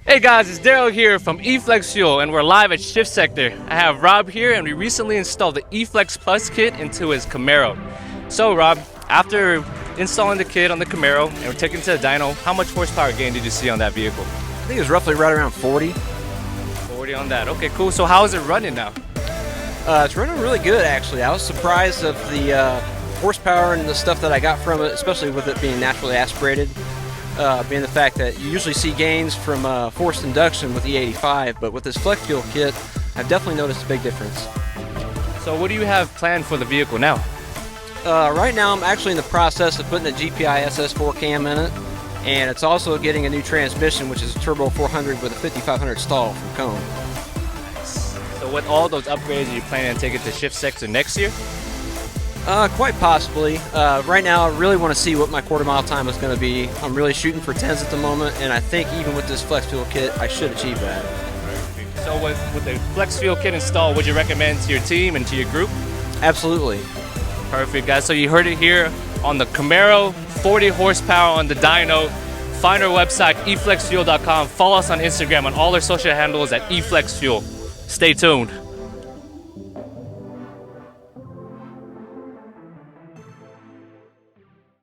Hey guys, it's Daryl here from eFlexFuel and we're live at Shift Sector. I have Rob here and we recently installed the eFlex Plus kit into his Camaro. So Rob, after installing the kit on the Camaro and we're taking it to the dyno, how much horsepower gain did you see on that vehicle? I think it was roughly right around 40. 40 on that. Okay, cool. So how is it running now? It's running really good actually. I was surprised of the horsepower and the stuff that I got from it, especially with it being naturally aspirated. Being the fact that you usually see gains from forced induction with E85, but with this flex fuel kit, I've definitely noticed a big difference. So what do you have planned for the vehicle now? Right now I'm actually in the process of putting a GPI SS4 cam in it, and it's also getting a new transmission, which is a Turbo 400 with a 5500 stall from Cone. Nice. So with all those upgrades, are you planning to take it to Shift Sector next year? Quite possibly. Right now I really want to see what my quarter mile time is going to be. I'm really shooting for 10s at the moment, and I think even with this flex fuel kit I should achieve that. So with the flex fuel kit installed, would you recommend to your team and to your group? Absolutely. Perfect, guys. So you heard it here on the Camaro, 40 horsepower on the dyno. Find our website, eFlexFuel.com. Follow us on Instagram on all our social handles at eFlexFuel. Stay tuned.